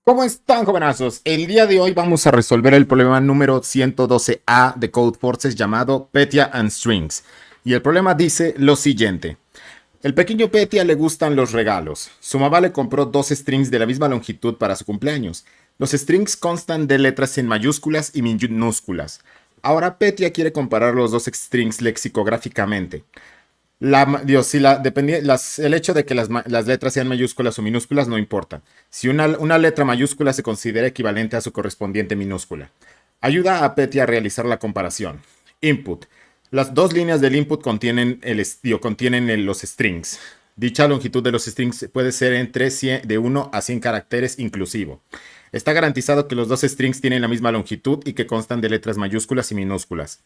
¿Cómo están, jovenazos? El día de hoy vamos a resolver el problema número 112A de Codeforces llamado Petya and Strings. Y el problema dice lo siguiente. El pequeño Petya le gustan los regalos. Su mamá le compró dos strings de la misma longitud para su cumpleaños. Los strings constan de letras en mayúsculas y minúsculas. Ahora Petya quiere comparar los dos strings lexicográficamente. Dios, si el hecho de que las letras sean mayúsculas o minúsculas no importa. Si una letra mayúscula se considera equivalente a su correspondiente minúscula. Ayuda a Petty a realizar la comparación. Input. Las dos líneas del input contienen los strings. Dicha longitud de los strings puede ser entre 100 de 1 a 100 caracteres inclusivo. Está garantizado que los dos strings tienen la misma longitud y que constan de letras mayúsculas y minúsculas.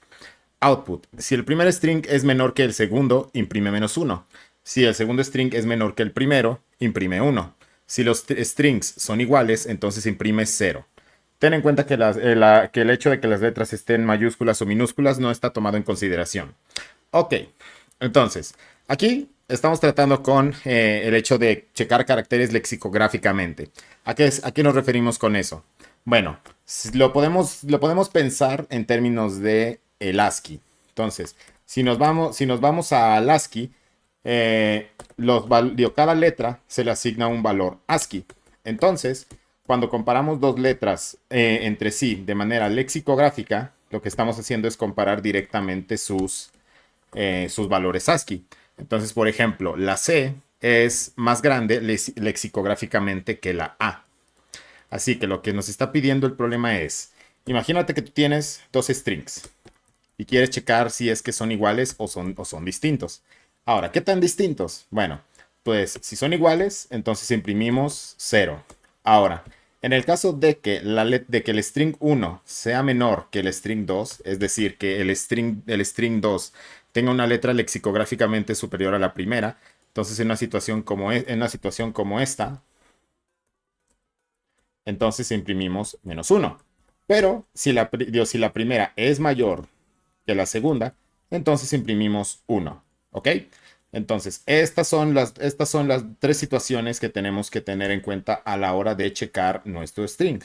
Output. Si el primer string es menor que el segundo, imprime -1. Si el segundo string es menor que el primero, imprime 1. Si los strings son iguales, entonces imprime 0. Ten en cuenta que el hecho de que las letras estén mayúsculas o minúsculas no está tomado en consideración. Ok, entonces, aquí estamos tratando con el hecho de checar caracteres lexicográficamente. ¿A qué nos referimos con eso? Bueno, lo podemos pensar en términos de el ASCII. Entonces, si nos vamos al ASCII, cada letra se le asigna un valor ASCII. Entonces, cuando comparamos dos letras entre sí de manera lexicográfica, lo que estamos haciendo es comparar directamente sus valores ASCII. Entonces, por ejemplo, la C es más grande lexicográficamente que la A. Así que lo que nos está pidiendo el problema es, imagínate que tú tienes dos strings y quieres checar si es que son iguales o son distintos. Ahora, ¿qué tan distintos? Bueno, pues si son iguales, entonces imprimimos 0. Ahora, en el caso de que el string 1 sea menor que el string 2, es decir, que el string 2 tenga una letra lexicográficamente superior a la primera, entonces en una situación como esta, entonces imprimimos -1. Pero si la primera es mayor que la segunda, entonces imprimimos 1. ¿Ok? Entonces, estas son las tres situaciones que tenemos que tener en cuenta a la hora de checar nuestro string.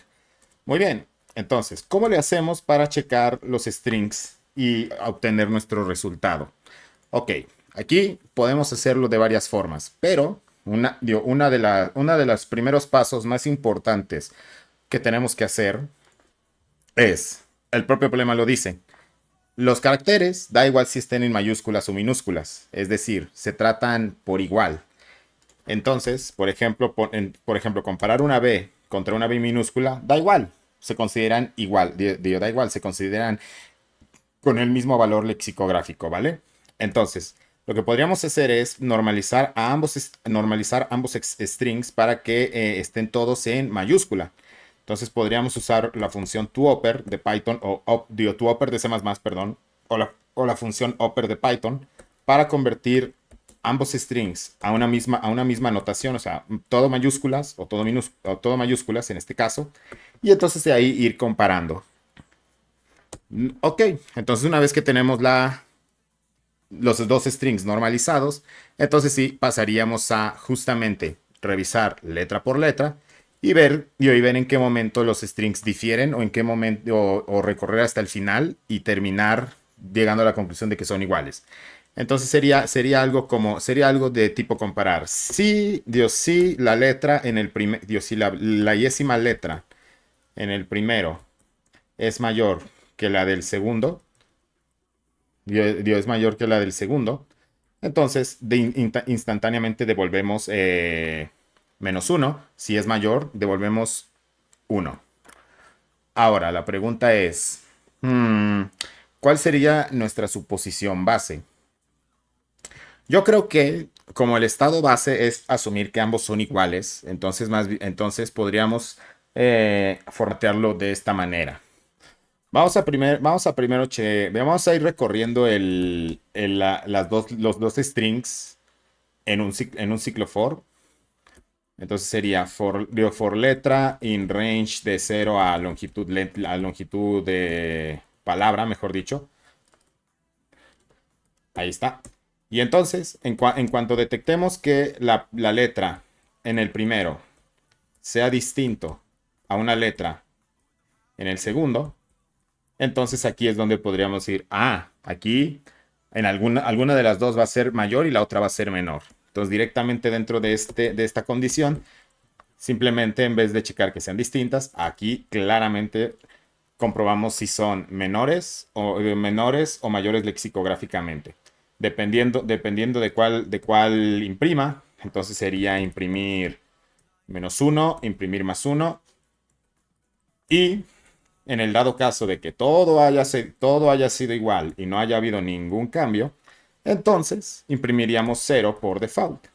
Muy bien. Entonces, ¿cómo le hacemos para checar los strings y obtener nuestro resultado? Ok, aquí podemos hacerlo de varias formas, pero una de los primeros pasos más importantes que tenemos que hacer es, el propio problema lo dice, los caracteres, da igual si estén en mayúsculas o minúsculas, es decir, se tratan por igual. Entonces, por ejemplo, comparar una B contra una B minúscula, da igual, se consideran igual, da igual, se consideran con el mismo valor lexicográfico, ¿vale? Entonces, lo que podríamos hacer es normalizar ambos strings para que estén todos en mayúscula. Entonces podríamos usar la función toOper de Python toOper de C++, perdón, o la función Oper de Python para convertir ambos strings a una misma notación, o sea, todo mayúsculas o todo mayúsculas en este caso, y entonces de ahí ir comparando. Ok, entonces una vez que tenemos los dos strings normalizados, entonces sí pasaríamos a justamente revisar letra por letra y ver en qué momento los strings difieren o en qué momento o recorrer hasta el final y terminar llegando a la conclusión de que son iguales. Entonces sería algo de tipo comparar. Si la letra en el primer, si la yésima letra en el primero es mayor que la del segundo, es mayor que la del segundo, entonces instantáneamente devolvemos -1. Si es mayor, devolvemos 1. Ahora, la pregunta es, ¿cuál sería nuestra suposición base? Yo creo que como el estado base es asumir que ambos son iguales, entonces podríamos formatearlo de esta manera. Vamos a ir recorriendo los dos en un ciclo for. Entonces sería for letra in range de 0 a longitud de palabra, mejor dicho. Ahí está. Y entonces, en cuanto detectemos que la letra en el primero sea distinto a una letra en el segundo, entonces aquí es donde podríamos ir, aquí en alguna de las dos va a ser mayor y la otra va a ser menor. Entonces directamente dentro de esta condición, simplemente en vez de checar que sean distintas, aquí claramente comprobamos si son menores o mayores lexicográficamente. Dependiendo de cuál imprima, entonces sería imprimir -1, imprimir +1. Y en el dado caso de que todo haya sido igual y no haya habido ningún cambio, entonces imprimiríamos 0 por default.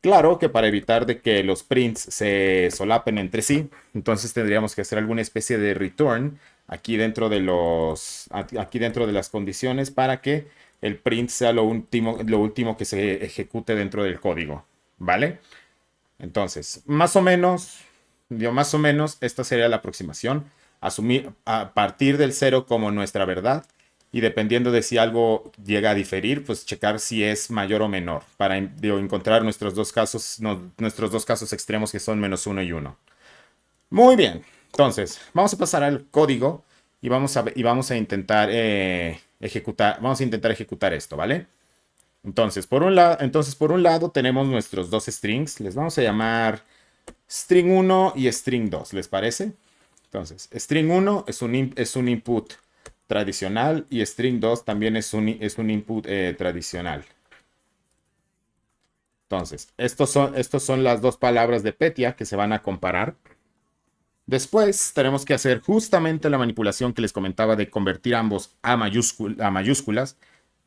Claro que para evitar de que los prints se solapen entre sí, entonces tendríamos que hacer alguna especie de return aquí dentro de las condiciones para que el print sea lo último que se ejecute dentro del código, ¿vale? Entonces, más o menos, esta sería la aproximación. Asumir a partir del cero como nuestra verdad y dependiendo de si algo llega a diferir, pues checar si es mayor o menor para encontrar nuestros dos casos extremos que son -1 y 1. Muy bien, entonces vamos a pasar al código y vamos a intentar ejecutar esto, ¿vale? Entonces, por un lado tenemos nuestros dos strings, les vamos a llamar string 1 y string 2, ¿les parece? Entonces, string 1 es un input tradicional y string 2 también es un input tradicional. Entonces, estos son las dos palabras de Petya que se van a comparar. Después tenemos que hacer justamente la manipulación que les comentaba de convertir ambos a mayúsculas.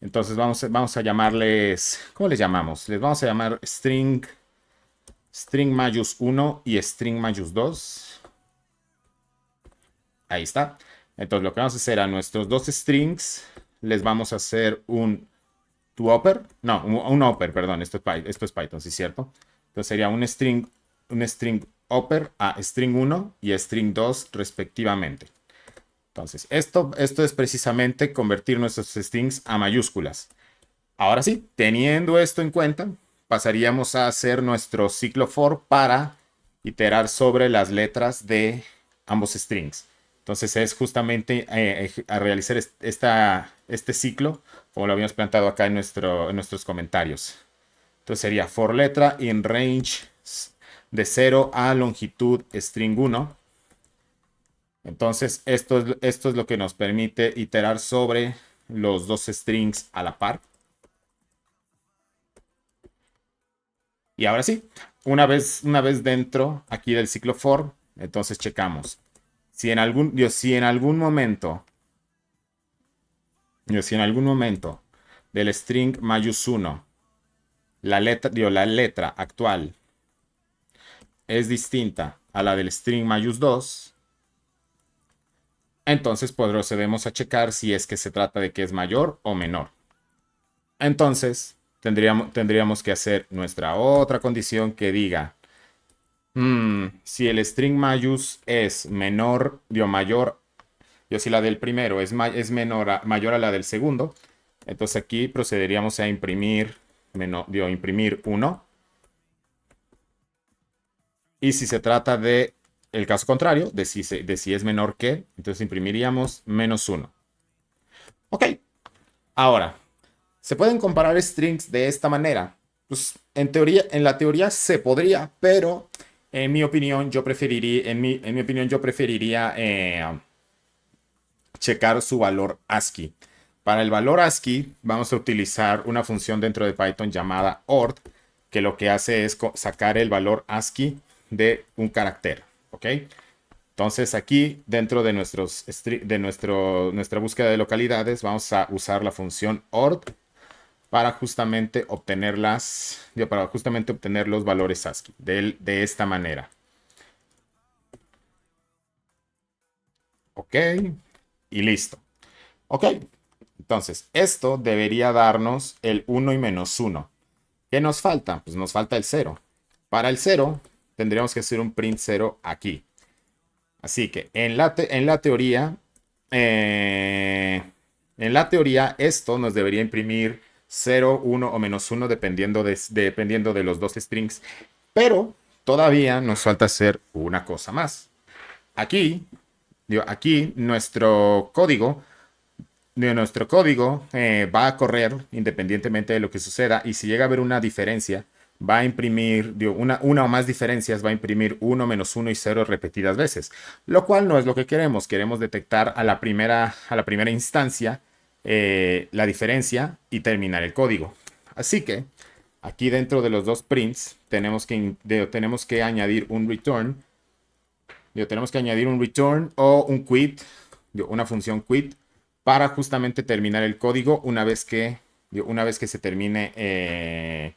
Entonces vamos a llamarles, ¿cómo les llamamos? Les vamos a llamar string mayús 1 y string mayús 2. Ahí está. Entonces lo que vamos a hacer a nuestros dos strings, les vamos a hacer un toOpper. No, un upper, perdón. Esto es Python, ¿sí es cierto? Entonces sería un string upper a string 1 y string 2 respectivamente. Entonces, esto es precisamente convertir nuestros strings a mayúsculas. Ahora sí, teniendo esto en cuenta, pasaríamos a hacer nuestro ciclo for para iterar sobre las letras de ambos strings. Entonces es justamente a realizar este ciclo, como lo habíamos planteado acá en nuestros comentarios. Entonces sería for letra in range de 0 a longitud string 1. Entonces esto es lo que nos permite iterar sobre los dos strings a la par. Y ahora sí, una vez dentro aquí del ciclo for, entonces checamos. Si en algún momento del string mayús1 la letra actual es distinta a la del string mayús 2, entonces procedemos a checar si es que se trata de que es mayor o menor. Entonces tendríamos que hacer nuestra otra condición que diga si el string mayús es menor o mayor, si la del primero es mayor a la del segundo, entonces aquí procederíamos a imprimir 1. Y si se trata de el caso contrario, de si es menor que, entonces imprimiríamos -1. Ok, ahora, ¿se pueden comparar strings de esta manera? Pues en la teoría se podría, pero en mi opinión yo preferiría checar su valor ASCII. Para el valor ASCII vamos a utilizar una función dentro de Python llamada ord, que lo que hace es sacar el valor ASCII de un carácter, ¿ok? Entonces aquí dentro de nuestra búsqueda de localidades vamos a usar la función ord para justamente obtener los valores ASCII de esta manera. Ok, y listo. Ok, entonces esto debería darnos el 1 y -1. ¿Qué nos falta? Pues nos falta el 0. Para el 0 tendríamos que hacer un print 0 aquí. Así que en la teoría, esto nos debería imprimir 0, 1 o -1 dependiendo de los dos strings. Pero todavía nos falta hacer una cosa más. aquí, aquí nuestro código va a correr independientemente de lo que suceda y si llega a haber una diferencia, va a imprimir una o más diferencias, va a imprimir 1, -1 y 0 repetidas veces, lo cual no es lo que queremos. Queremos detectar a la primera instancia la diferencia y terminar el código. Así que aquí dentro de los dos prints tenemos que añadir un return. Tenemos que añadir un return o un quit, una función quit, para justamente terminar el código una vez que se termine.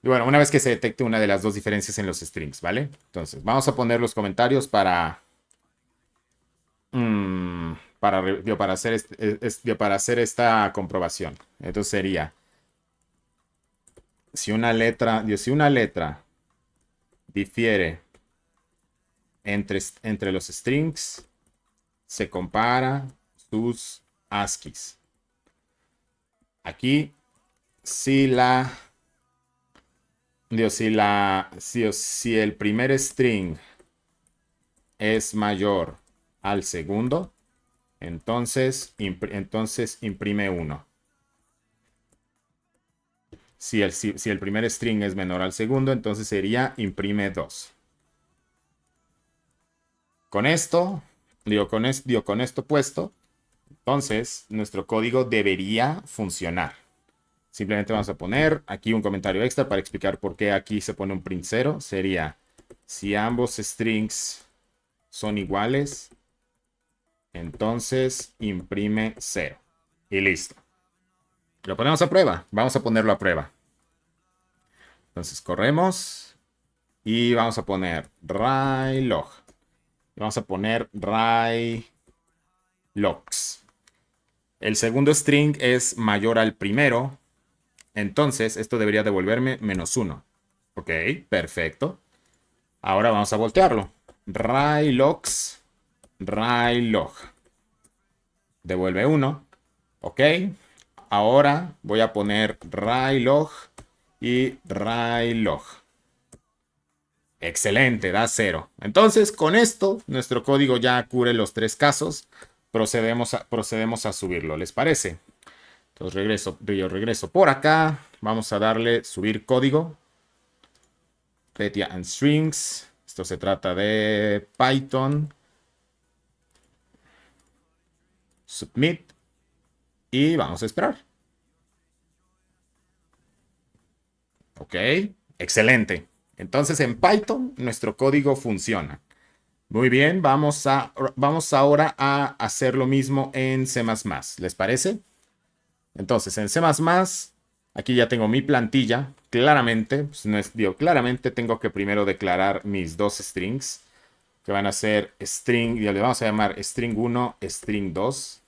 Una vez que se detecte una de las dos diferencias en los strings, ¿vale? Entonces, vamos a poner los comentarios para hacer esta comprobación. Entonces sería, si una letra difiere entre los strings, se compara sus ASCIIs. Aquí, si el primer string es mayor al segundo, entonces imprime 1. Si el primer string es menor al segundo, entonces sería imprime 2. Con esto, con esto puesto, entonces nuestro código debería funcionar. Simplemente vamos a poner aquí un comentario extra para explicar por qué aquí se pone un print 0. Sería, si ambos strings son iguales, entonces imprime 0. Y listo. Lo ponemos a prueba. Vamos a ponerlo a prueba. Entonces corremos y vamos a poner rylog. Vamos a poner rylogs. El segundo string es mayor al primero. Entonces esto debería devolverme -1. Ok, perfecto. Ahora vamos a voltearlo. Rylogs, rylog. Devuelve 1. Ok. Ahora voy a poner rylog y rylog. Excelente, da 0. Entonces, con esto, nuestro código ya cubre los 3 casos. Procedemos a subirlo, ¿les parece? Entonces yo regreso por acá. Vamos a darle subir código. Petya and Strings. Esto se trata de Python. Submit. Y vamos a esperar. Ok, excelente. Entonces en Python nuestro código funciona. Muy bien, vamos ahora a hacer lo mismo en C++. ¿Les parece? Entonces en C++, aquí ya tengo mi plantilla. Claramente, claramente tengo que primero declarar mis dos strings, que van a ser string, y le vamos a llamar string 1, string 2.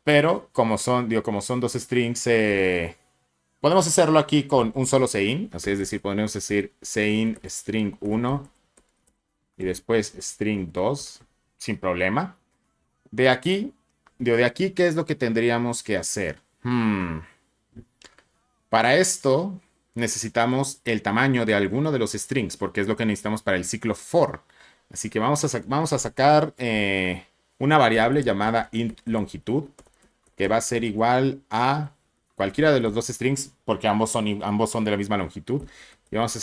Pero como son dos strings, podemos hacerlo aquí con un solo sein. Así es decir, podemos decir sein string 1 y después string 2 sin problema. De aquí, ¿qué es lo que tendríamos que hacer? Para esto necesitamos el tamaño de alguno de los strings, porque es lo que necesitamos para el ciclo for. Así que vamos a sacar una variable llamada int longitud, que va a ser igual a cualquiera de los dos strings, porque ambos son de la misma longitud. Y vamos a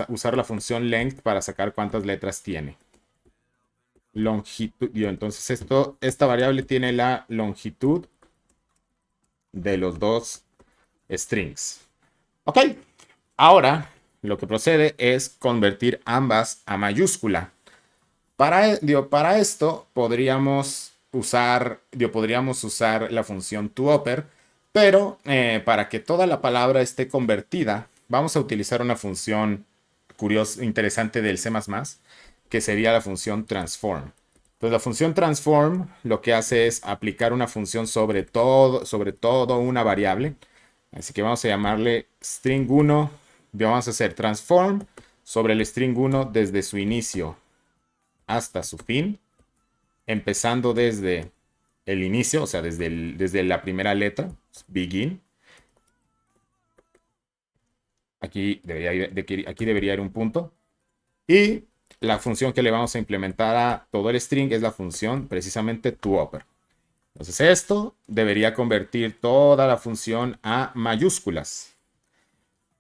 usar la función length para sacar cuántas letras tiene. Longitud. Entonces esta variable tiene la longitud de los dos strings. Ok. Ahora lo que procede es convertir ambas a mayúscula. Para esto podríamos usar la función toOper, pero para que toda la palabra esté convertida, vamos a utilizar una función curiosa, interesante del C++, que sería la función transform. Entonces la función transform lo que hace es aplicar una función sobre todo una variable. Así que vamos a llamarle string 1. Vamos a hacer transform sobre el string 1 desde su inicio hasta su fin, empezando desde el inicio, o sea, desde la primera letra, begin. Aquí debería ir un punto. Y la función que le vamos a implementar a todo el string es la función precisamente toOper. Entonces esto debería convertir toda la función a mayúsculas.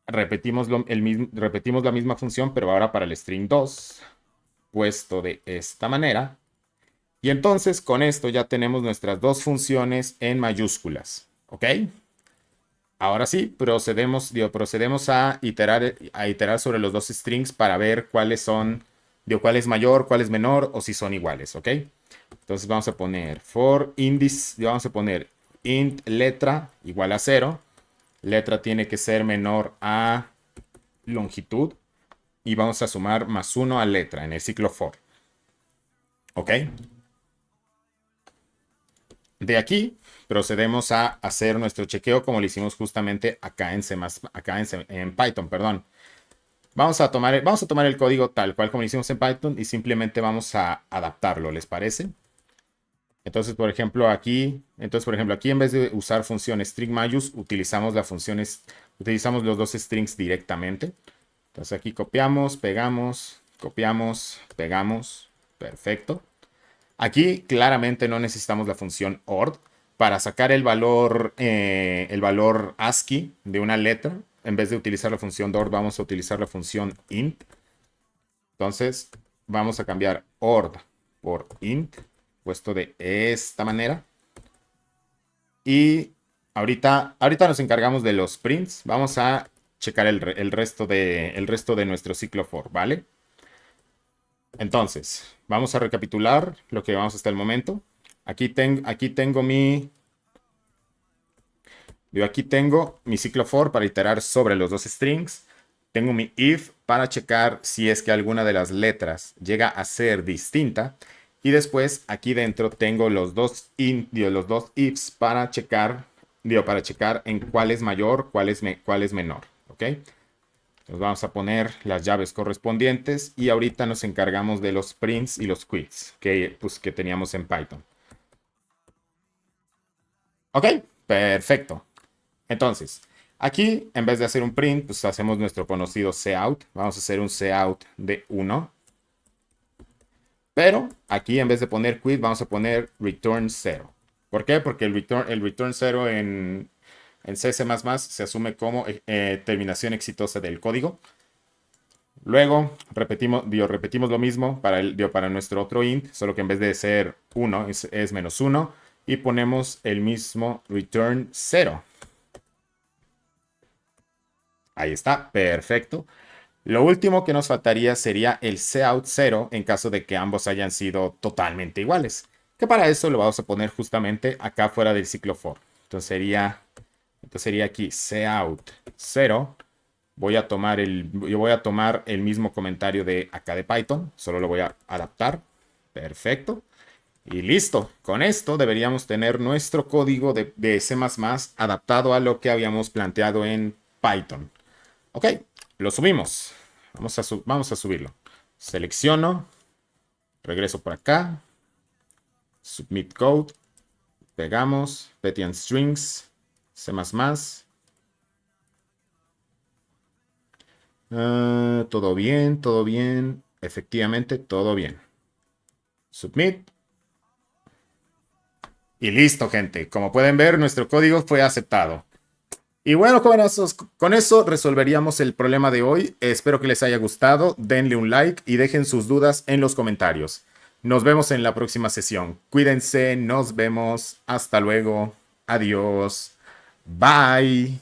Repetimos la misma función, pero ahora para el string 2, puesto de esta manera. Y entonces con esto ya tenemos nuestras dos funciones en mayúsculas. ¿Ok? Ahora sí, procedemos a iterar sobre los dos strings para ver cuáles son, cuál es mayor, cuál es menor o si son iguales. ¿Ok? Entonces vamos a poner for indice, vamos a poner int letra igual a 0. Letra tiene que ser menor a longitud. Y vamos a sumar más 1 a letra en el ciclo for. ¿Ok? De aquí procedemos a hacer nuestro chequeo como lo hicimos justamente acá en en Python, perdón. Vamos a tomar el código tal cual como lo hicimos en Python y simplemente vamos a adaptarlo, ¿les parece? Entonces, por ejemplo, aquí en vez de usar función string mayús, utilizamos los dos strings directamente. Entonces aquí copiamos, pegamos, perfecto. Aquí claramente no necesitamos la función OR para sacar el valor ASCII de una letra. En vez de utilizar la función OR, vamos a utilizar la función int. Entonces vamos a cambiar OR por int, puesto de esta manera. Y ahorita nos encargamos de los prints. Vamos a checar el resto de nuestro ciclo for, ¿vale? Entonces, vamos a recapitular lo que llevamos hasta el momento. Aquí tengo mi ciclo for para iterar sobre los dos strings. Tengo mi if para checar si es que alguna de las letras llega a ser distinta. Y después aquí dentro tengo los dos ifs para checar en cuál es mayor, cuál es menor. ¿Ok? Nos vamos a poner las llaves correspondientes y ahorita nos encargamos de los prints y los quits que teníamos en Python. Ok, perfecto. Entonces, aquí en vez de hacer un print, pues hacemos nuestro conocido cout. Vamos a hacer un cout de 1. Pero aquí en vez de poner quit, vamos a poner return 0. ¿Por qué? Porque el return 0 en C++ se asume como terminación exitosa del código. Luego repetimos lo mismo para nuestro otro int, solo que en vez de ser 1 es menos 1 y ponemos el mismo return 0. Ahí está, perfecto. Lo último que nos faltaría sería el cout 0 en caso de que ambos hayan sido totalmente iguales. Que para eso lo vamos a poner justamente acá fuera del ciclo for. Entonces sería aquí cout 0. Yo voy a tomar el mismo comentario de acá de Python. Solo lo voy a adaptar. Perfecto. Y listo. Con esto deberíamos tener nuestro código de C++ adaptado a lo que habíamos planteado en Python. Ok, lo subimos. Vamos a subirlo. Selecciono. Regreso por acá. Submit code. Pegamos. Petty and strings. C++. Todo bien, todo bien. Efectivamente, todo bien. Submit. Y listo, gente. Como pueden ver, nuestro código fue aceptado. Y bueno, jóvenes, con eso resolveríamos el problema de hoy. Espero que les haya gustado. Denle un like y dejen sus dudas en los comentarios. Nos vemos en la próxima sesión. Cuídense, nos vemos. Hasta luego. Adiós. Bye.